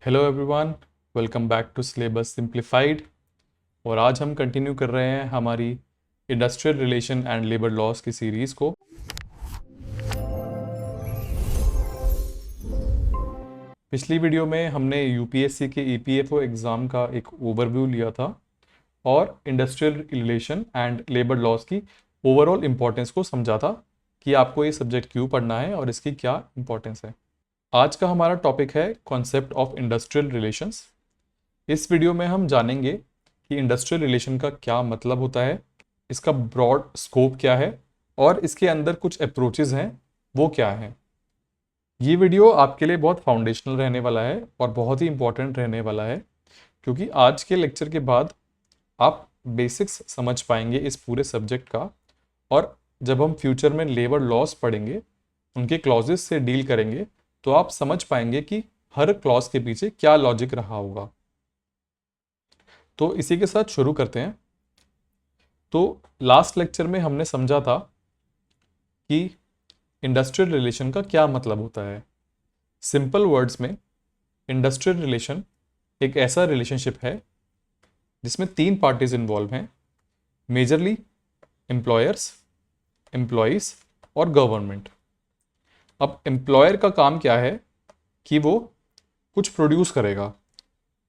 Hello everyone, welcome back to syllabus simplified. और आज हम कंटिन्यू कर रहे हैं हमारी industrial relation and labour laws की सीरीज़ को। पिछली वीडियो में हमने यूपीएससी के ईपीएफओ एग्ज़ाम का एक ओवरव्यू लिया था और industrial relation and labour laws की ओवरऑल इम्पोर्टेंस को समझा था कि आपको ये सब्जेक्ट क्यों पढ़ना है और इसकी क्या इम्पोर्टेंस है। आज का हमारा टॉपिक है कॉन्सेप्ट ऑफ इंडस्ट्रियल रिलेशंस। इस वीडियो में हम जानेंगे कि इंडस्ट्रियल रिलेशन का क्या मतलब होता है, इसका ब्रॉड स्कोप क्या है और इसके अंदर कुछ अप्रोचेज हैं वो क्या हैं। ये वीडियो आपके लिए बहुत फाउंडेशनल रहने वाला है और बहुत ही इंपॉर्टेंट रहने वाला है, क्योंकि आज के लेक्चर के बाद आप बेसिक्स समझ पाएंगे इस पूरे सब्जेक्ट का। और जब हम फ्यूचर में लेबर लॉस पढ़ेंगे, उनके क्लॉजेस से डील करेंगे, तो आप समझ पाएंगे कि हर क्लॉज के पीछे क्या लॉजिक रहा होगा। तो इसी के साथ शुरू करते हैं। तो लास्ट लेक्चर में हमने समझा था कि इंडस्ट्रियल रिलेशन का क्या मतलब होता है। सिंपल वर्ड्स में इंडस्ट्रियल रिलेशन एक ऐसा रिलेशनशिप है जिसमें तीन पार्टीज इन्वॉल्व हैं, मेजरली एम्प्लॉयर्स, एम्प्लॉयज़ और गवर्नमेंट। अब एम्प्लॉयर का काम क्या है कि वो कुछ प्रोड्यूस करेगा,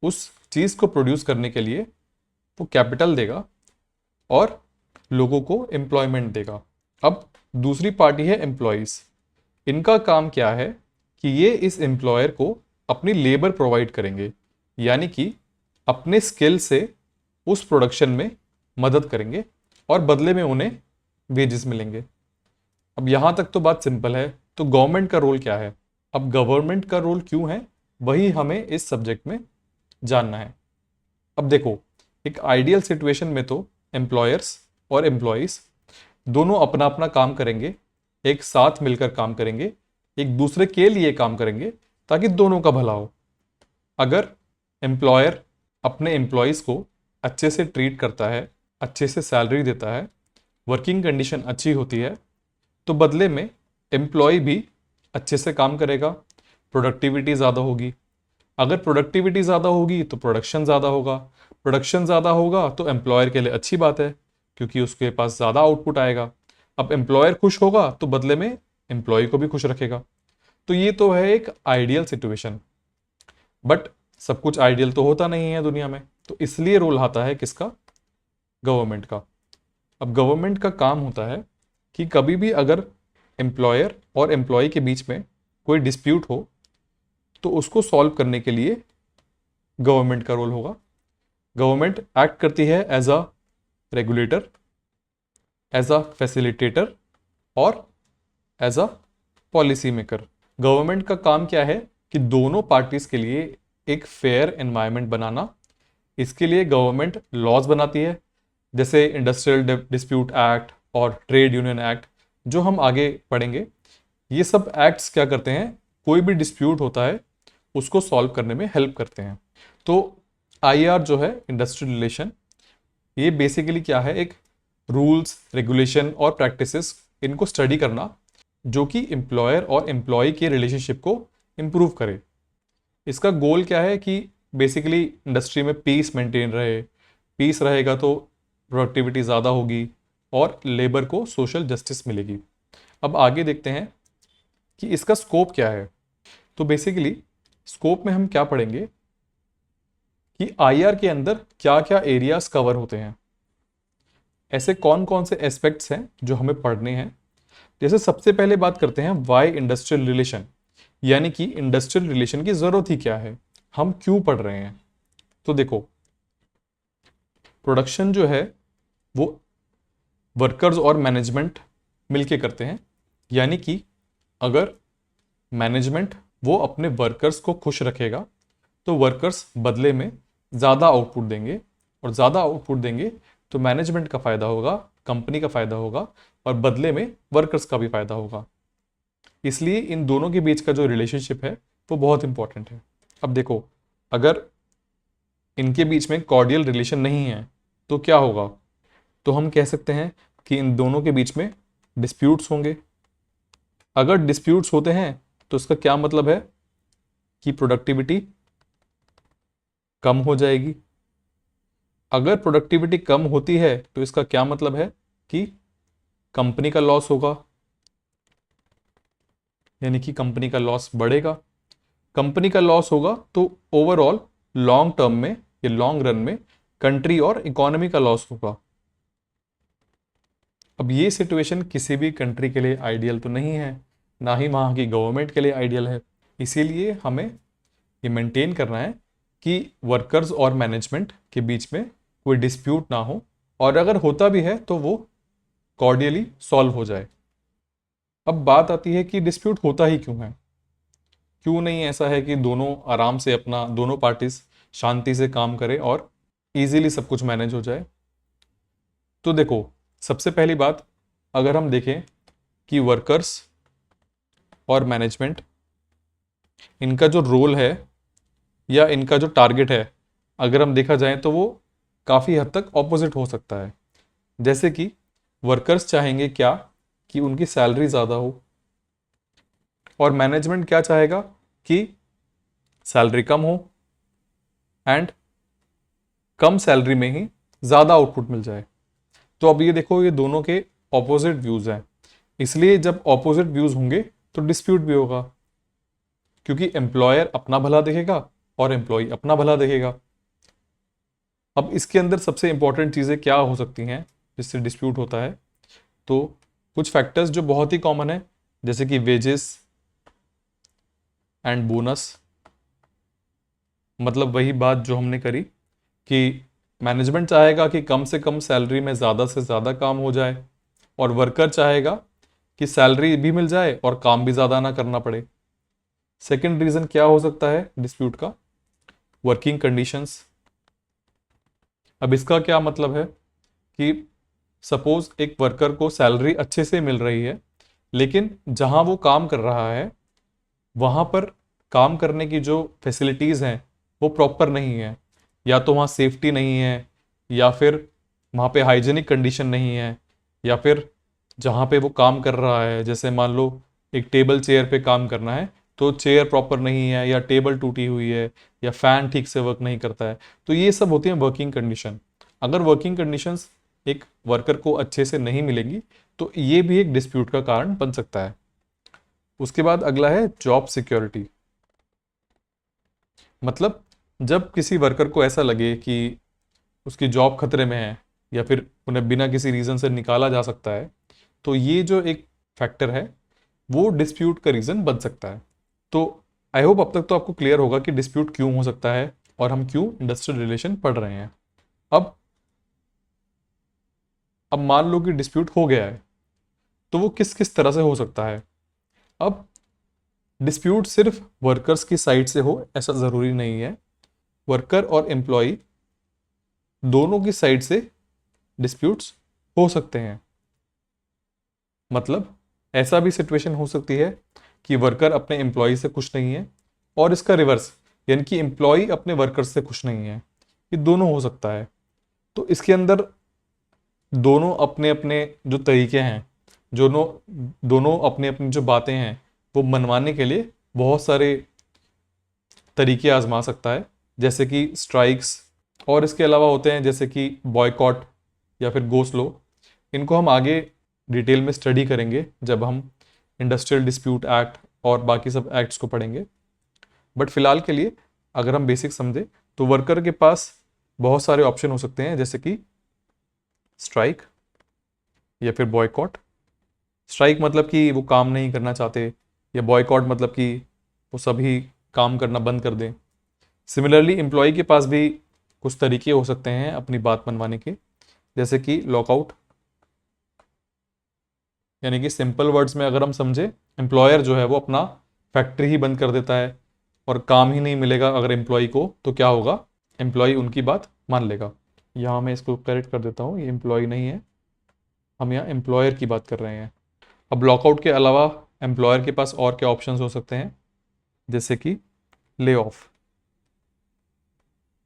उस चीज़ को प्रोड्यूस करने के लिए वो कैपिटल देगा और लोगों को एम्प्लॉयमेंट देगा। अब दूसरी पार्टी है एम्प्लॉयज़। इनका काम क्या है कि ये इस एम्प्लॉयर को अपनी लेबर प्रोवाइड करेंगे, यानी कि अपने स्किल से उस प्रोडक्शन में मदद करेंगे और बदले में उन्हें वेजेस मिलेंगे। अब यहाँ तक तो बात सिंपल है। तो गवर्नमेंट का रोल क्या है? अब गवर्नमेंट का रोल क्यों है, वही हमें इस सब्जेक्ट में जानना है। अब देखो, एक आइडियल सिचुएशन में तो एम्प्लॉयर्स और एम्प्लॉयज़ दोनों अपना अपना काम करेंगे, एक साथ मिलकर काम करेंगे, एक दूसरे के लिए काम करेंगे ताकि दोनों का भला हो। अगर एम्प्लॉयर अपने एम्प्लॉयज़ को अच्छे से ट्रीट करता है, अच्छे से सैलरी देता है, वर्किंग कंडीशन अच्छी होती है, तो बदले में एम्प्लॉय भी अच्छे से काम करेगा, प्रोडक्टिविटी ज़्यादा होगी। अगर प्रोडक्टिविटी ज़्यादा होगी तो प्रोडक्शन ज़्यादा होगा, प्रोडक्शन ज़्यादा होगा तो एम्प्लॉयर के लिए अच्छी बात है, क्योंकि उसके पास ज़्यादा आउटपुट आएगा। अब एम्प्लॉयर खुश होगा तो बदले में एम्प्लॉय को भी खुश रखेगा। तो ये तो है एक आइडियल सिचुएशन, बट सब कुछ आइडियल तो होता नहीं है दुनिया में। तो इसलिए रोल आता है किसका? गवर्नमेंट का। अब गवर्नमेंट का काम होता है कि कभी भी अगर एम्प्लॉयर और एम्प्लॉय के बीच में कोई डिस्प्यूट हो तो उसको सॉल्व करने के लिए गवर्नमेंट का रोल होगा। गवर्नमेंट एक्ट करती है as a regulator, as a facilitator और as a policy maker. Government का काम क्या है कि दोनों पार्टीज के लिए एक फेयर एनवायरनमेंट बनाना। इसके लिए गवर्नमेंट लॉज बनाती है, जैसे इंडस्ट्रियल डिस्प्यूट एक्ट और ट्रेड यूनियन एक्ट, जो हम आगे पढ़ेंगे। ये सब एक्ट्स क्या करते हैं, कोई भी डिस्प्यूट होता है उसको सॉल्व करने में हेल्प करते हैं। तो आईआर जो है, इंडस्ट्रियल रिलेशन, ये बेसिकली क्या है, एक रूल्स, रेगुलेशन और प्रैक्टिसेस, इनको स्टडी करना जो कि एम्प्लॉयर और एम्प्लॉय के रिलेशनशिप को इम्प्रूव करे। इसका गोल क्या है कि बेसिकली इंडस्ट्री में पीस मेंटेन रहे। पीस रहेगा तो प्रोडक्टिविटी ज़्यादा होगी और लेबर को सोशल जस्टिस मिलेगी। अब आगे देखते हैं कि इसका स्कोप क्या है। तो बेसिकली स्कोप में हम क्या पढ़ेंगे कि आईआर के अंदर क्या क्या एरियाज कवर होते हैं, ऐसे कौन कौन से एस्पेक्ट्स हैं जो हमें पढ़ने हैं। जैसे सबसे पहले बात करते हैं वाई इंडस्ट्रियल रिलेशन, यानी कि इंडस्ट्रियल रिलेशन की ज़रूरत ही क्या है, हम क्यों पढ़ रहे हैं। तो देखो, प्रोडक्शन जो है वो वर्कर्स और मैनेजमेंट मिलके करते हैं, यानी कि अगर मैनेजमेंट वो अपने वर्कर्स को खुश रखेगा तो वर्कर्स बदले में ज़्यादा आउटपुट देंगे, और ज़्यादा आउटपुट देंगे तो मैनेजमेंट का फ़ायदा होगा, कंपनी का फ़ायदा होगा और बदले में वर्कर्स का भी फ़ायदा होगा। इसलिए इन दोनों के बीच का जो रिलेशनशिप है वो बहुत इंपॉर्टेंट है। अब देखो, अगर इनके बीच में कॉर्डियल रिलेशन नहीं है तो क्या होगा? तो हम कह सकते हैं कि इन दोनों के बीच में डिस्प्यूट्स होंगे। अगर डिस्प्यूट्स होते हैं तो इसका क्या मतलब है कि प्रोडक्टिविटी कम हो जाएगी। अगर प्रोडक्टिविटी कम होती है तो इसका क्या मतलब है कि कंपनी का लॉस होगा, यानी कि कंपनी का लॉस बढ़ेगा। कंपनी का लॉस होगा तो ओवरऑल लॉन्ग टर्म में या लॉन्ग रन में कंट्री और इकोनॉमी का लॉस होगा। अब ये सिचुएशन किसी भी कंट्री के लिए आइडियल तो नहीं है, ना ही वहाँ की गवर्नमेंट के लिए आइडियल है। इसीलिए हमें ये मेंटेन करना है कि वर्कर्स और मैनेजमेंट के बीच में कोई डिस्प्यूट ना हो, और अगर होता भी है तो वो कॉर्डियली सॉल्व हो जाए। अब बात आती है कि डिस्प्यूट होता ही क्यों है, क्यों नहीं ऐसा है कि दोनों आराम से अपना, दोनों पार्टीज शांति से काम करें और इजीली सब कुछ मैनेज हो जाए। तो देखो, सबसे पहली बात, अगर हम देखें कि वर्कर्स और मैनेजमेंट, इनका जो रोल है या इनका जो टारगेट है, अगर हम देखा जाए तो वो काफ़ी हद तक ऑपोजिट हो सकता है। जैसे कि वर्कर्स चाहेंगे क्या कि उनकी सैलरी ज़्यादा हो, और मैनेजमेंट क्या चाहेगा कि सैलरी कम हो एंड कम सैलरी में ही ज़्यादा आउटपुट मिल जाए। तो अब ये देखो, ये दोनों के ऑपोजिट व्यूज़ हैं, इसलिए जब ऑपोजिट व्यूज़ होंगे तो डिस्प्यूट भी होगा, क्योंकि एम्प्लॉयर अपना भला देखेगा और एम्प्लॉय अपना भला देखेगा। अब इसके अंदर सबसे इंपॉर्टेंट चीज़ें क्या हो सकती हैं जिससे डिस्प्यूट होता है, तो कुछ फैक्टर्स जो बहुत ही कॉमन है, जैसे कि वेजेस एंड बोनस। मतलब वही बात जो हमने करी कि मैनेजमेंट चाहेगा कि कम से कम सैलरी में ज़्यादा से ज़्यादा काम हो जाए, और वर्कर चाहेगा कि सैलरी भी मिल जाए और काम भी ज़्यादा ना करना पड़े। सेकंड रीज़न क्या हो सकता है डिस्प्यूट का, वर्किंग कंडीशंस। अब इसका क्या मतलब है कि सपोज एक वर्कर को सैलरी अच्छे से मिल रही है, लेकिन जहां वो काम कर रहा है वहां पर काम करने की जो फैसिलिटीज़ हैं वो प्रॉपर नहीं है, या तो वहाँ सेफ्टी नहीं है, या फिर वहाँ पे हाइजीनिक कंडीशन नहीं है, या फिर जहाँ पे वो काम कर रहा है, जैसे मान लो एक टेबल चेयर पे काम करना है तो चेयर प्रॉपर नहीं है, या टेबल टूटी हुई है, या फैन ठीक से वर्क नहीं करता है, तो ये सब होती हैं वर्किंग कंडीशन। अगर वर्किंग कंडीशंस एक वर्कर को अच्छे से नहीं मिलेंगी तो ये भी एक डिस्प्यूट का कारण बन सकता है। उसके बाद अगला है जॉब सिक्योरिटी। मतलब जब किसी वर्कर को ऐसा लगे कि उसकी जॉब खतरे में है, या फिर उन्हें बिना किसी रीज़न से निकाला जा सकता है, तो ये जो एक फैक्टर है वो डिस्प्यूट का रीज़न बन सकता है। तो आई होप अब तक तो आपको क्लियर होगा कि डिस्प्यूट क्यों हो सकता है और हम क्यों इंडस्ट्रियल रिलेशन पढ़ रहे हैं। अब अब मान लो कि डिस्प्यूट हो गया है, तो वो किस किस तरह से हो सकता है। अब डिस्प्यूट सिर्फ वर्कर्स की साइड से हो ऐसा ज़रूरी नहीं है, वर्कर और एम्प्लॉय दोनों की साइड से डिस्प्यूट्स हो सकते हैं। मतलब ऐसा भी सिचुएशन हो सकती है कि वर्कर अपने एम्प्लॉय से खुश नहीं है, और इसका रिवर्स, यानी कि एम्प्लॉय अपने वर्कर से खुश नहीं है, ये दोनों हो सकता है। तो इसके अंदर दोनों अपने अपने जो तरीके हैं, दोनों दोनों अपनी अपनी जो बातें हैं वो मनवाने के लिए बहुत सारे तरीके आजमा सकता है, जैसे कि स्ट्राइक्स, और इसके अलावा होते हैं जैसे कि बॉयकॉट या फिर गो स्लो। इनको हम आगे डिटेल में स्टडी करेंगे जब हम इंडस्ट्रियल डिस्प्यूट एक्ट और बाकी सब एक्ट्स को पढ़ेंगे। बट फिलहाल के लिए अगर हम बेसिक समझे तो वर्कर के पास बहुत सारे ऑप्शन हो सकते हैं, जैसे कि स्ट्राइक या फिर बॉयकॉट। स्ट्राइक मतलब कि वो काम नहीं करना चाहते, या बॉयकॉट मतलब कि वो सभी काम करना बंद कर दें। सिमिलरली एम्प्लॉय के पास भी कुछ तरीके हो सकते हैं अपनी बात मनवाने के, जैसे कि लॉकआउट, यानी कि सिंपल वर्ड्स में अगर हम समझे, एम्प्लॉयर जो है वो अपना फैक्ट्री ही बंद कर देता है और काम ही नहीं मिलेगा अगर एम्प्लॉय को, तो क्या होगा, एम्प्लॉय उनकी बात मान लेगा। यहाँ मैं इसको करेक्ट कर देता हूँ, ये एम्प्लॉय नहीं है, हम यहाँ एम्प्लॉयर की बात कर रहे हैं। अब लॉकआउट के अलावा एम्प्लॉयर के पास और क्या ऑप्शंस हो सकते हैं, जैसे कि ले ऑफ,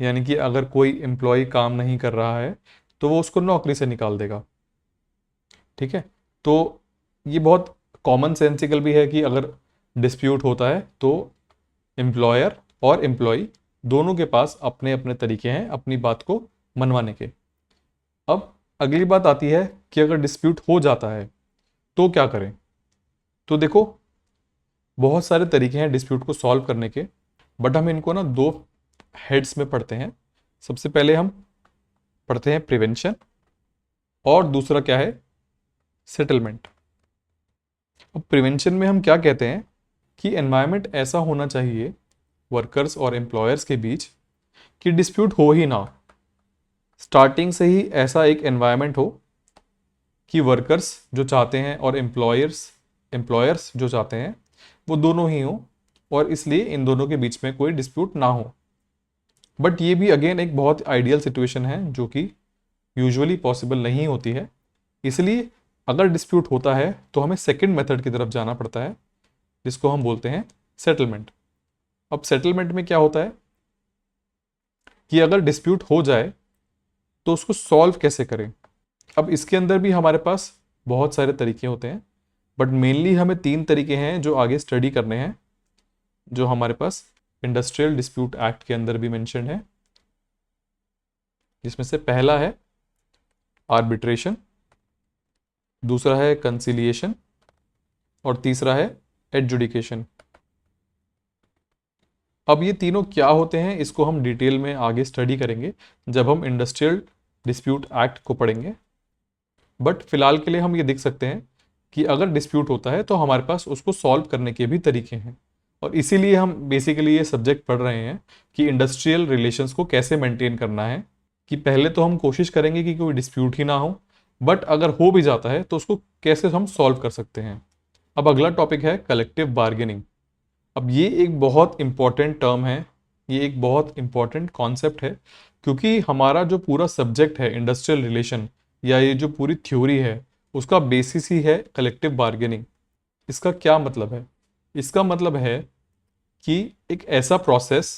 यानी कि अगर कोई एम्प्लॉय काम नहीं कर रहा है तो वो उसको नौकरी से निकाल देगा। ठीक है, तो ये बहुत कॉमन सेंसिकल भी है कि अगर डिस्प्यूट होता है तो एम्प्लॉयर और एम्प्लॉय दोनों के पास अपने अपने तरीके हैं अपनी बात को मनवाने के। अब अगली बात आती है कि अगर डिस्प्यूट हो जाता है तो क्या करें। तो देखो, बहुत सारे तरीके हैं डिस्प्यूट को सॉल्व करने के, बट हम इनको ना दो हेड्स में पढ़ते हैं। सबसे पहले हम पढ़ते हैं प्रिवेंशन, और दूसरा क्या है, सेटलमेंट। अब प्रिवेंशन में हम क्या कहते हैं कि एनवायरनमेंट ऐसा होना चाहिए वर्कर्स और एम्प्लॉयर्स के बीच कि डिस्प्यूट हो ही ना। स्टार्टिंग से ही ऐसा एक एनवायरनमेंट हो कि वर्कर्स जो चाहते हैं और एम्प्लॉयर्स जो चाहते हैं वो दोनों ही हो, और इसलिए इन दोनों के बीच में कोई डिस्प्यूट ना हो। बट ये भी अगेन एक बहुत आइडियल सिचुएशन है जो कि यूजुअली पॉसिबल नहीं होती है। इसलिए अगर डिस्प्यूट होता है तो हमें सेकंड मेथड की तरफ जाना पड़ता है, जिसको हम बोलते हैं सेटलमेंट। अब सेटलमेंट में क्या होता है कि अगर डिस्प्यूट हो जाए तो उसको सॉल्व कैसे करें। अब इसके अंदर भी हमारे पास बहुत सारे तरीके होते हैं, बट मेनली हमें तीन तरीके हैं जो आगे स्टडी करने हैं, जो हमारे पास इंडस्ट्रियल डिस्प्यूट एक्ट के अंदर भी मेंशन है। जिसमें से पहला है आर्बिट्रेशन, दूसरा है कंसिलिएशन, और तीसरा है एडजुडिकेशन। अब ये तीनों क्या होते हैं इसको हम डिटेल में आगे स्टडी करेंगे जब हम इंडस्ट्रियल डिस्प्यूट एक्ट को पढ़ेंगे। बट फिलहाल के लिए हम ये देख सकते हैं कि अगर डिस्प्यूट होता है तो हमारे पास उसको सॉल्व करने के भी तरीके हैं, और इसीलिए हम बेसिकली ये सब्जेक्ट पढ़ रहे हैं कि इंडस्ट्रियल रिलेशंस को कैसे मेंटेन करना है। कि पहले तो हम कोशिश करेंगे कि कोई डिस्प्यूट ही ना हो, बट अगर हो भी जाता है तो उसको कैसे हम सॉल्व कर सकते हैं। अब अगला टॉपिक है कलेक्टिव बार्गेनिंग। अब ये एक बहुत इंपॉर्टेंट टर्म है, ये एक बहुत इंपॉर्टेंट कॉन्सेप्ट है, क्योंकि हमारा जो पूरा सब्जेक्ट है इंडस्ट्रियल रिलेशन, या ये जो पूरी थ्योरी है उसका बेसिस ही है कलेक्टिव बार्गेनिंग। इसका क्या मतलब है? इसका मतलब है कि एक ऐसा प्रोसेस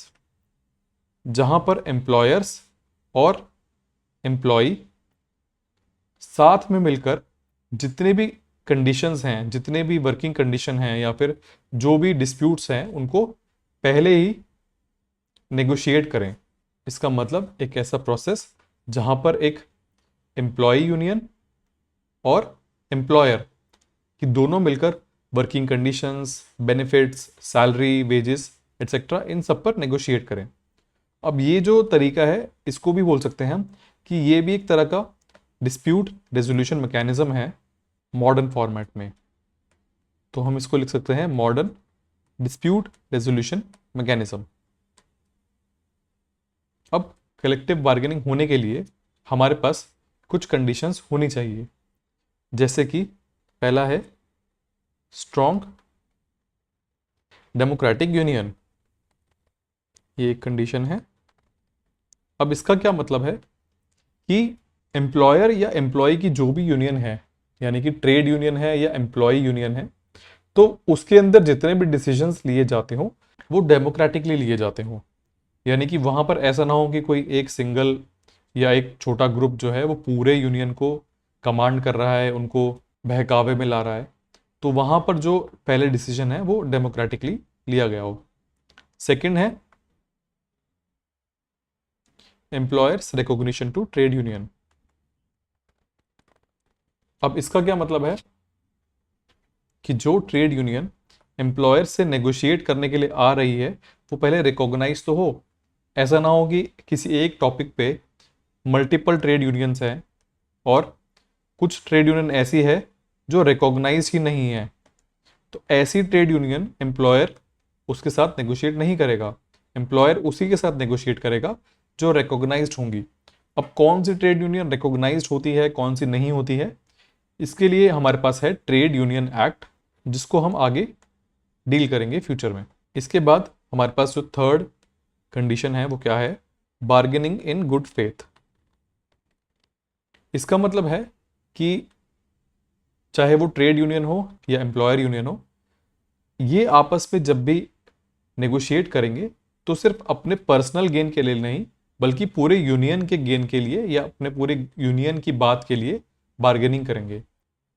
जहां पर एम्प्लॉयर्स और एम्प्लॉय साथ में मिलकर जितने भी कंडीशंस हैं, जितने भी वर्किंग कंडीशन हैं, या फिर जो भी डिस्प्यूट्स हैं उनको पहले ही नेगोशिएट करें। इसका मतलब एक ऐसा प्रोसेस जहां पर एक एम्प्लॉय यूनियन और एम्प्लॉयर कि दोनों मिलकर working conditions, benefits, salary, wages etcetera इन सब पर नेगोशिएट करें। अब ये जो तरीका है इसको भी बोल सकते हैं हम कि ये भी एक तरह का डिस्प्यूट रेजोल्यूशन मैकेनिज्म है मॉडर्न फॉर्मेट में। तो हम इसको लिख सकते हैं मॉडर्न डिस्प्यूट रेजोल्यूशन मैकेनिज्म। अब कलेक्टिव बार्गेनिंग होने के लिए हमारे पास कुछ कंडीशंस होनी चाहिए, जैसे कि पहला है स्ट्रॉन्ग डेमोक्रेटिक यूनियन, ये एक कंडीशन है। अब इसका क्या मतलब है कि एम्प्लॉयर या एम्प्लॉय की जो भी यूनियन है, यानी कि ट्रेड यूनियन है या एम्प्लॉय यूनियन है, तो उसके अंदर जितने भी डिसीजंस लिए जाते हो वो डेमोक्रेटिकली लिए जाते हो। यानी कि वहां पर ऐसा ना हो कि कोई एक सिंगल या एक छोटा ग्रुप जो है वो पूरे यूनियन को कमांड कर रहा है, उनको बहकावे में ला रहा है। तो वहां पर जो पहले डिसीजन है वो डेमोक्रेटिकली लिया गया हो। सेकंड है employers recognition to trade union. अब इसका क्या मतलब है कि जो ट्रेड यूनियन एम्प्लॉयर से नेगोशिएट करने के लिए आ रही है वो पहले रिकॉग्नाइज तो हो। ऐसा ना हो कि किसी एक टॉपिक पे मल्टीपल ट्रेड यूनियंस हैं और कुछ ट्रेड यूनियन ऐसी है जो रिकॉग्नाइज ही नहीं है, तो ऐसी ट्रेड यूनियन एम्प्लॉयर उसके साथ नेगोशिएट नहीं करेगा। एम्प्लॉयर उसी के साथ नेगोशिएट करेगा जो रिकॉग्नाइज्ड होंगी। अब कौन सी ट्रेड यूनियन रिकॉग्नाइज्ड होती है, कौन सी नहीं होती है, इसके लिए हमारे पास है ट्रेड यूनियन एक्ट, जिसको हम आगे डील करेंगे फ्यूचर में। इसके बाद हमारे पास जो थर्ड कंडीशन है वो क्या है, बार्गेनिंग इन गुड फेथ। इसका मतलब है कि चाहे वो ट्रेड यूनियन हो या एम्प्लॉयर यूनियन हो, ये आपस में जब भी नेगोशिएट करेंगे तो सिर्फ अपने पर्सनल गेन के लिए नहीं, बल्कि पूरे यूनियन के गेन के लिए या अपने पूरे यूनियन की बात के लिए बार्गेनिंग करेंगे।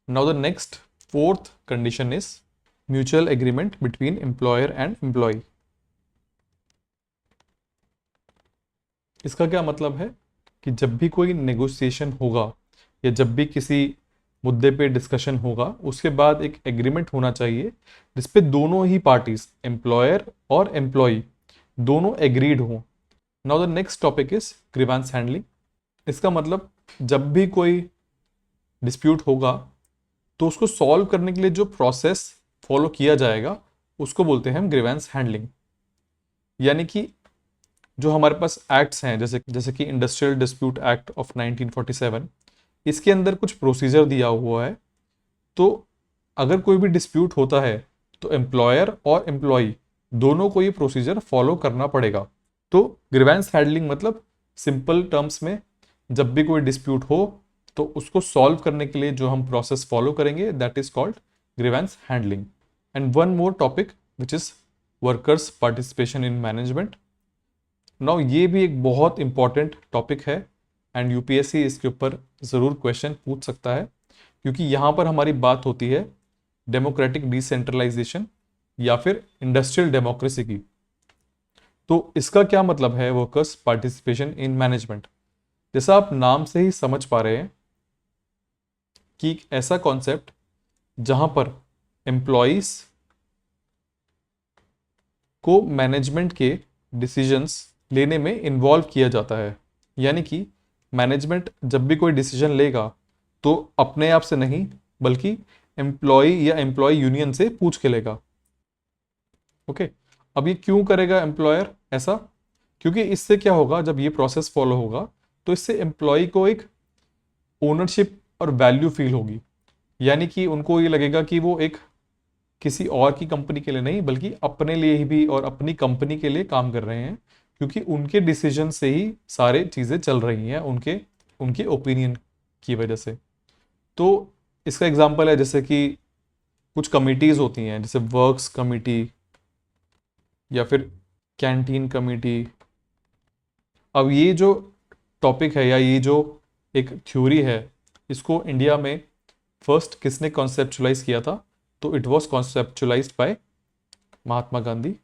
Now the next fourth condition is mutual agreement between employer and employ. इसका क्या मतलब है कि जब भी कोई नेगोशिएशन होगा या जब भी किसी मुद्दे पे डिस्कशन होगा, उसके बाद एक एग्रीमेंट होना चाहिए जिसपे दोनों ही पार्टीज, एम्प्लॉयर और एम्प्लॉय, दोनों एग्रीड हों। Now the next topic is grievance handling. इसका मतलब जब भी कोई डिस्प्यूट होगा तो उसको सॉल्व करने के लिए जो प्रोसेस फॉलो किया जाएगा उसको बोलते हैं हम ग्रीवेंस हैंडलिंग। यानी कि जो हमारे पास एक्ट्स हैं, जैसे जैसे कि इंडस्ट्रियल डिस्प्यूट एक्ट ऑफ 1947, इसके अंदर कुछ प्रोसीजर दिया हुआ है। तो अगर कोई भी डिस्प्यूट होता है तो एम्प्लॉयर और एम्प्लॉय दोनों को ये प्रोसीजर फॉलो करना पड़ेगा। तो ग्रीवेंस हैंडलिंग मतलब सिंपल टर्म्स में, जब भी कोई डिस्प्यूट हो तो उसको सॉल्व करने के लिए जो हम प्रोसेस फॉलो करेंगे that is called grievance handling. And one more topic which is workers participation in management. Now ये भी एक बहुत इंपॉर्टेंट टॉपिक है एंड यूपीएससी इसके ऊपर ज़रूर क्वेश्चन पूछ सकता है, क्योंकि यहाँ पर हमारी बात होती है डेमोक्रेटिक डिसेंट्रलाइजेशन या फिर इंडस्ट्रियल डेमोक्रेसी की। तो इसका क्या मतलब है वर्कर्स पार्टिसिपेशन इन मैनेजमेंट? जैसा आप नाम से ही समझ पा रहे हैं कि एक ऐसा कॉन्सेप्ट जहां पर एम्प्लॉइज को मैनेजमेंट के डिसीजंस लेने में इन्वॉल्व किया जाता है। यानी कि मैनेजमेंट जब भी कोई डिसीजन लेगा तो अपने आप से नहीं, बल्कि एम्प्लॉय या एम्प्लॉय यूनियन से पूछ के लेगा। ओके, अब ये क्यों करेगा एम्प्लॉयर ऐसा? क्योंकि इससे क्या होगा, जब ये प्रोसेस फॉलो होगा तो इससे एम्प्लॉय को एक ओनरशिप और वैल्यू फील होगी। यानी कि उनको ये लगेगा कि वो एक किसी और की कंपनी के लिए नहीं, बल्कि अपने लिए ही भी और अपनी कंपनी के लिए काम कर रहे हैं, क्योंकि उनके डिसीजन से ही सारे चीज़ें चल रही हैं, उनके उनके ओपिनियन की वजह से। तो इसका एग्जांपल है जैसे कि कुछ कमिटीज़ होती हैं, जैसे वर्क्स कमेटी या फिर कैंटीन कमेटी। अब ये जो टॉपिक है या ये जो एक थ्योरी है, इसको इंडिया में फर्स्ट किसने कॉन्सेप्चुलाइज किया था? तो it was कॉन्सेप्चुलाइज्ड bye Mahatma Gandhi.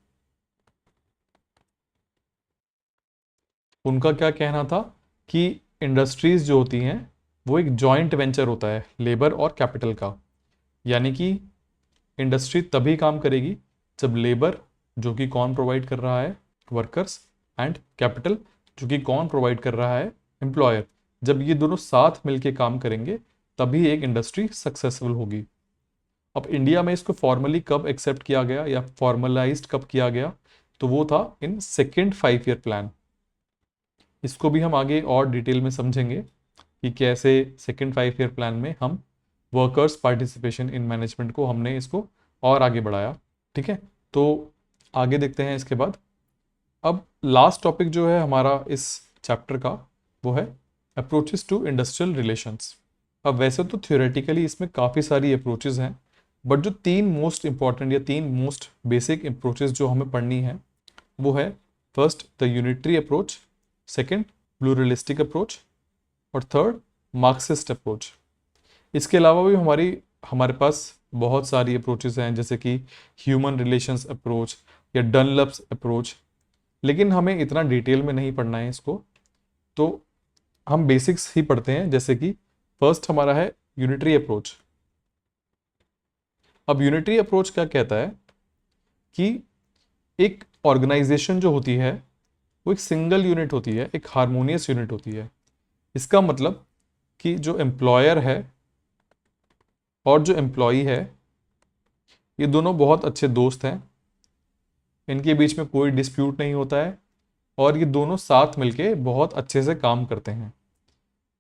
उनका क्या कहना था कि इंडस्ट्रीज जो होती हैं वो एक जॉइंट वेंचर होता है लेबर और कैपिटल का। यानी कि इंडस्ट्री तभी काम करेगी जब लेबर, जो कि कौन प्रोवाइड कर रहा है, वर्कर्स, एंड कैपिटल, जो कि कौन प्रोवाइड कर रहा है, एम्प्लॉयर, जब ये दोनों साथ मिलके काम करेंगे तभी एक इंडस्ट्री सक्सेसफुल होगी। अब इंडिया में इसको फॉर्मली कब एक्सेप्ट किया गया या फॉर्मलाइज्ड कब किया गया? तो वो था इन सेकेंड 5 ईयर प्लान। इसको भी हम आगे और डिटेल में समझेंगे कि कैसे सेकेंड 5 ईयर प्लान में हम वर्कर्स पार्टिसिपेशन इन मैनेजमेंट को हमने इसको और आगे बढ़ाया। ठीक है, तो आगे देखते हैं इसके बाद। अब लास्ट टॉपिक जो है हमारा इस चैप्टर का वो है अप्रोचेस टू इंडस्ट्रियल रिलेशंस। अब वैसे तो थ्योरेटिकली इसमें काफ़ी सारी अप्रोचेस हैं, बट जो 3 मोस्ट इंपॉर्टेंट या 3 मोस्ट बेसिक अप्रोचेस जो हमें पढ़नी है वो है first the unitary approach, second pluralistic approach, और थर्ड मार्क्सिस्ट अप्रोच। इसके अलावा भी हमारे पास बहुत सारी अप्रोचेस हैं, जैसे कि ह्यूमन रिलेशंस अप्रोच या डनलप्स अप्रोच, लेकिन हमें इतना डिटेल में नहीं पढ़ना है इसको, तो हम बेसिक्स ही पढ़ते हैं। जैसे कि फर्स्ट हमारा है यूनिटरी अप्रोच। अब यूनिटरी अप्रोच क्या कहता है कि एक ऑर्गेनाइजेशन जो होती है वो एक सिंगल यूनिट होती है, एक हार्मोनियस यूनिट होती है। इसका मतलब कि जो एम्प्लॉयर है और जो एम्प्लॉई है ये दोनों बहुत अच्छे दोस्त हैं, इनके बीच में कोई डिस्प्यूट नहीं होता है और ये दोनों साथ मिलके बहुत अच्छे से काम करते हैं।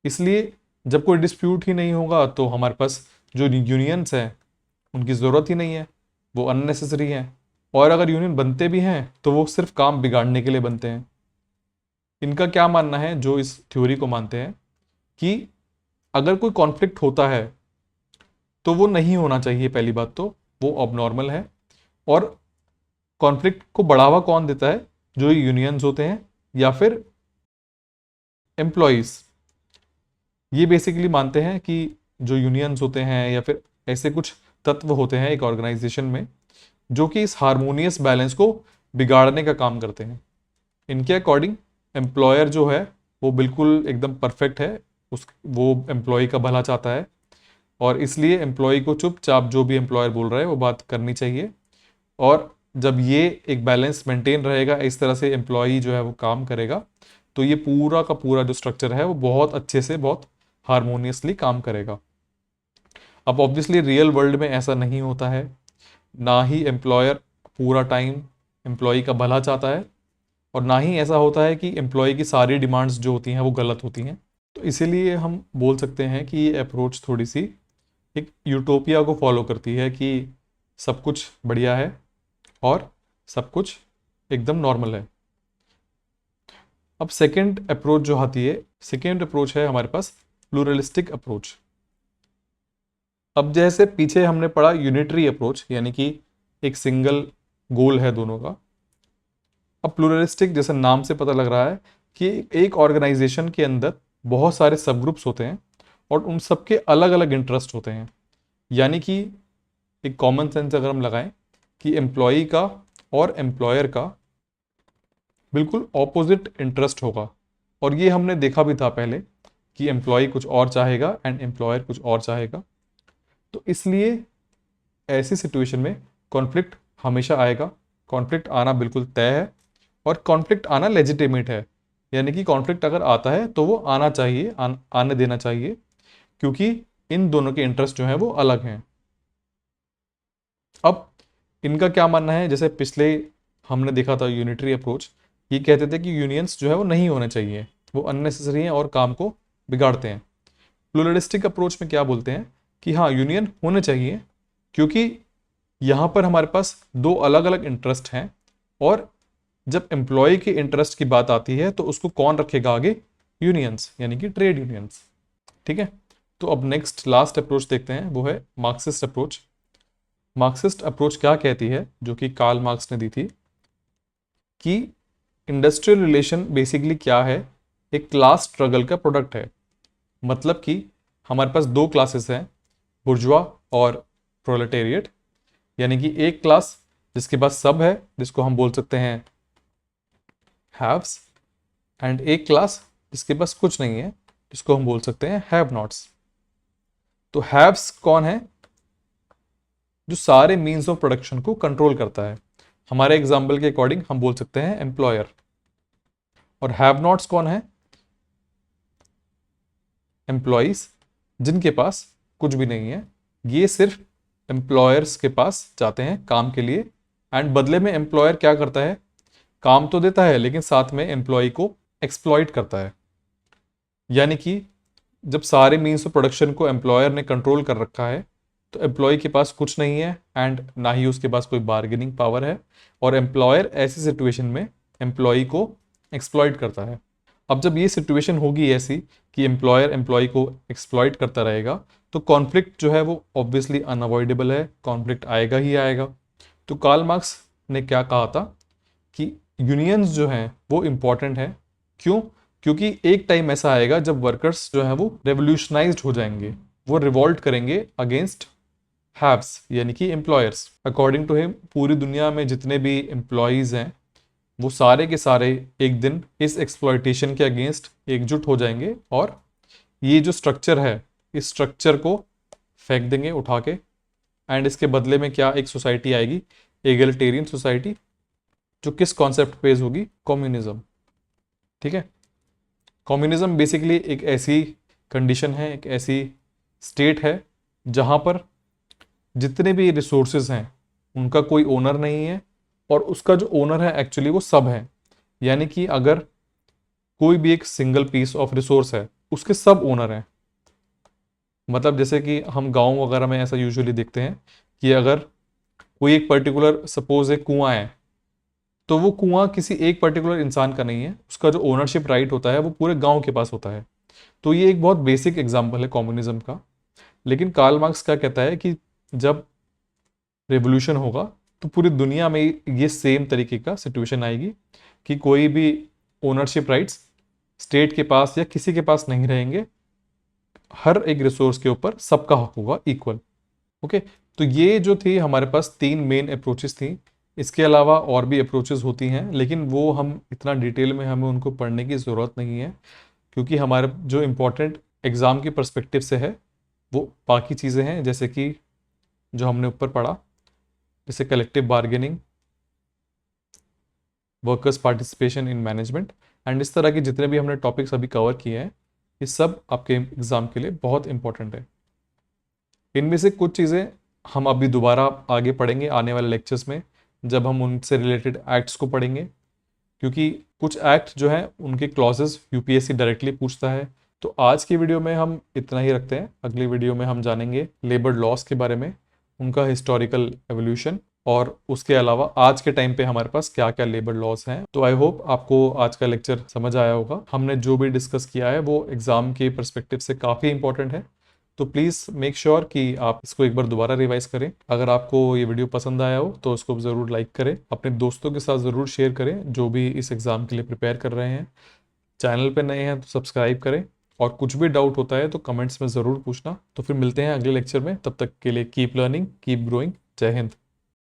इसलिए जब कोई डिस्प्यूट ही नहीं होगा तो हमारे पास जो यूनियंस हैं उनकी ज़रूरत ही नहीं है, वो अननेसेसरी हैं। और अगर यूनियन बनते भी हैं तो वो सिर्फ काम बिगाड़ने के लिए बनते हैं। इनका क्या मानना है, जो इस थ्योरी को मानते हैं कि अगर कोई कॉन्फ्लिक्ट होता है तो वो नहीं होना चाहिए, पहली बात तो वो अबनॉर्मल है। और कॉन्फ्लिक्ट को बढ़ावा कौन देता है? जो यूनियंस होते हैं या फिर एम्प्लॉयज़। ये बेसिकली मानते हैं कि जो यूनियंस होते हैं या फिर ऐसे कुछ तत्व होते हैं एक ऑर्गेनाइजेशन में जो कि इस हार्मोनियस बैलेंस को बिगाड़ने का काम करते हैं। इनके अकॉर्डिंग एम्प्लॉयर जो है वो बिल्कुल एकदम परफेक्ट है, वो एम्प्लॉय का भला चाहता है और इसलिए एम्प्लॉय को चुपचाप जो भी एम्प्लॉयर बोल रहा है वो बात करनी चाहिए। और जब ये एक बैलेंस मेंटेन रहेगा, इस तरह से एम्प्लॉय जो है वो काम करेगा, तो ये पूरा का पूरा जो स्ट्रक्चर है वो बहुत अच्छे से, बहुत हारमोनियसली काम करेगा। अब ऑब्वियसली रियल वर्ल्ड में ऐसा नहीं होता है, ना ही एम्प्लॉयर पूरा टाइम एम्प्लॉय का भला चाहता है और ना ही ऐसा होता है कि एम्प्लॉय की सारी डिमांड्स जो होती हैं वो गलत होती हैं। तो इसीलिए हम बोल सकते हैं कि ये अप्रोच थोड़ी सी एक यूटोपिया को फॉलो करती है कि सब कुछ बढ़िया है और सब कुछ एकदम नॉर्मल है। अब सेकंड अप्रोच जो आती है, सेकंड अप्रोच है हमारे पास प्लूरलिस्टिक अप्रोच। अब जैसे पीछे हमने पढ़ा यूनिटरी अप्रोच, यानी कि एक सिंगल गोल है दोनों का। अब प्लूरलिस्टिक जैसे नाम से पता लग रहा है कि एक ऑर्गेनाइजेशन के अंदर बहुत सारे सब ग्रुप्स होते हैं और उन सबके अलग अलग इंटरेस्ट होते हैं। यानी कि एक कॉमन सेंस अगर हम लगाएं कि एम्प्लॉय का और एम्प्लॉयर का बिल्कुल ऑपोजिट इंटरेस्ट होगा, और ये हमने देखा भी था पहले कि एम्प्लॉय कुछ और चाहेगा एंड एम्प्लॉयर कुछ और चाहेगा। तो इसलिए ऐसी सिचुएशन में कॉन्फ्लिक्ट हमेशा आएगा, कॉन्फ्लिक्ट आना बिल्कुल तय है और कॉन्फ्लिक्ट आना लेजिटिमेट है। यानी कि कॉन्फ्लिक्ट अगर आता है तो वो आना चाहिए, आने देना चाहिए, क्योंकि इन दोनों के इंटरेस्ट जो हैं वो अलग हैं। अब इनका क्या मानना है, जैसे पिछले हमने देखा था यूनिटरी अप्रोच, ये कहते थे कि यूनियंस जो है वो नहीं होने चाहिए, वो अननेसेसरी हैं और काम को बिगाड़ते हैं। प्लूरलिस्टिक अप्रोच में क्या बोलते हैं कि हाँ, यूनियन होने चाहिए, क्योंकि यहाँ पर हमारे पास दो अलग अलग इंटरेस्ट हैं और जब एम्प्लॉय के इंटरेस्ट की बात आती है तो उसको कौन रखेगा आगे? यूनियंस, यानी कि ट्रेड यूनियंस। ठीक है, तो अब नेक्स्ट लास्ट अप्रोच देखते हैं, वो है मार्क्सिस्ट अप्रोच। मार्क्सिस्ट अप्रोच क्या कहती है, जो कि कार्ल मार्क्स ने दी थी, कि इंडस्ट्रियल रिलेशन बेसिकली क्या है? एक क्लास स्ट्रगल का प्रोडक्ट है। मतलब कि हमारे पास दो क्लासेस हैं, बुर्जुआ और प्रोलेटेरिएट। यानी कि एक क्लास जिसके पास सब है, जिसको हम बोल सकते हैं हैव्स, एंड एक क्लास जिसके पास कुछ नहीं है, जिसको हम बोल सकते हैं हैव नॉट्स। तो हैव्स कौन है? जो सारे मीन्स ऑफ प्रोडक्शन को कंट्रोल करता है। हमारे एग्जाम्पल के अकॉर्डिंग हम बोल सकते हैं एम्प्लॉयर। और हैव नॉट्स कौन है? एम्प्लॉइज, जिनके पास कुछ भी नहीं है। ये सिर्फ एम्प्लॉयर्स के पास जाते हैं काम के लिए, एंड बदले में एम्प्लॉयर क्या करता है? काम तो देता है लेकिन साथ में एम्प्लॉय को एक्सप्लॉइट करता है। यानी कि जब सारे मीन्स ऑफ प्रोडक्शन को एम्प्लॉयर ने कंट्रोल कर रखा है, तो एम्प्लॉय के पास कुछ नहीं है एंड ना ही उसके पास कोई बार्गेनिंग पावर है, और एम्प्लॉयर ऐसी सिचुएशन में एम्प्लॉय को एक्सप्लॉइट करता है। अब जब ये सिचुएशन होगी ऐसी कि एम्प्लॉयर एम्प्लॉय को एक्सप्लॉइट करता रहेगा, तो कॉन्फ्लिक्ट जो है वो ऑब्वियसली अनअवॉइडेबल है, कॉन्फ्लिक्ट आएगा ही आएगा। तो कार्ल मार्क्स ने क्या कहा था कि यूनियंस जो हैं वो इम्पॉर्टेंट है। क्यों? क्योंकि एक टाइम ऐसा आएगा जब वर्कर्स जो हैं वो रेवोल्यूशनाइज्ड हो जाएंगे, वो रिवॉल्ट करेंगे अगेंस्ट हैव्स, यानी कि एम्प्लॉयर्स। अकॉर्डिंग टू हिम पूरी दुनिया में जितने भी एम्प्लॉयज़ हैं वो सारे के सारे एक दिन इस एक्सप्लॉयटेशन के अगेंस्ट एकजुट हो जाएंगे और ये जो स्ट्रक्चर है, इस स्ट्रक्चर को फेंक देंगे उठा के, एंड इसके बदले में क्या एक सोसाइटी आएगी, एगलिटेरियन सोसाइटी, जो किस कॉन्सेप्ट बेस्ड होगी? कम्युनिज्म। ठीक है, कम्युनिज्म बेसिकली एक ऐसी कंडीशन है, एक ऐसी स्टेट है जहाँ पर जितने भी रिसोर्सेज हैं उनका कोई ओनर नहीं है, और उसका जो ओनर है एक्चुअली वो सब है। यानी कि अगर कोई भी एक सिंगल पीस ऑफ रिसोर्स है, उसके सब ओनर हैं। मतलब जैसे कि हम गांव वगैरह में ऐसा यूजुअली देखते हैं कि अगर कोई एक पर्टिकुलर सपोज एक कुआं है, तो वो कुआं किसी एक पर्टिकुलर इंसान का नहीं है, उसका जो ओनरशिप राइट होता है वो पूरे गांव के पास होता है। तो ये एक बहुत बेसिक एग्जांपल है कम्युनिज्म का। लेकिन कार्ल मार्क्स क्या कहता है कि जब रेवोल्यूशन होगा तो पूरी दुनिया में ये सेम तरीके का सिचुएशन आएगी कि कोई भी ओनरशिप राइट्स स्टेट के पास या किसी के पास नहीं रहेंगे, हर एक रिसोर्स के ऊपर सबका हक होगा इक्वल। ओके, तो ये जो थी हमारे पास तीन मेन अप्रोचेस थी, इसके अलावा और भी अप्रोचेस होती हैं, लेकिन वो हम इतना डिटेल में हमें उनको पढ़ने की ज़रूरत नहीं है, क्योंकि हमारे जो इम्पोर्टेंट एग्ज़ाम के पर्सपेक्टिव से है वो बाकी चीज़ें हैं, जैसे कि जो हमने ऊपर पढ़ा, जैसे collective bargaining, workers participation in management and इस तरह के जितने भी हमने टॉपिक्स अभी कवर किए हैं, ये सब आपके एग्ज़ाम के लिए बहुत इंपॉर्टेंट है। इनमें से कुछ चीज़ें हम अभी दोबारा आगे पढ़ेंगे आने वाले लेक्चर्स में, जब हम उनसे रिलेटेड एक्ट्स को पढ़ेंगे, क्योंकि कुछ एक्ट जो हैं उनके क्लॉजेस यूपीएससी डायरेक्टली पूछता है। तो आज की वीडियो में हम इतना ही रखते हैं। अगली वीडियो में हम जानेंगे लेबर लॉस के बारे में, उनका हिस्टोरिकल एवोल्यूशन, और उसके अलावा आज के टाइम पे हमारे पास क्या क्या लेबर लॉस हैं। तो आई होप आपको आज का लेक्चर समझ आया होगा। हमने जो भी डिस्कस किया है वो एग्जाम के परस्पेक्टिव से काफ़ी इंपॉर्टेंट है, तो प्लीज़ मेक श्योर कि आप इसको एक बार दोबारा रिवाइज करें। अगर आपको ये वीडियो पसंद आया हो तो इसको ज़रूर लाइक करें, अपने दोस्तों के साथ ज़रूर शेयर करें जो भी इस एग्ज़ाम के लिए प्रिपेयर कर रहे हैं। चैनल पे नए हैं तो सब्सक्राइब करें, और कुछ भी डाउट होता है तो कमेंट्स में ज़रूर पूछना। तो फिर मिलते हैं अगले लेक्चर में, तब तक के लिए कीप लर्निंग, कीप ग्रोइंग। जय हिंद।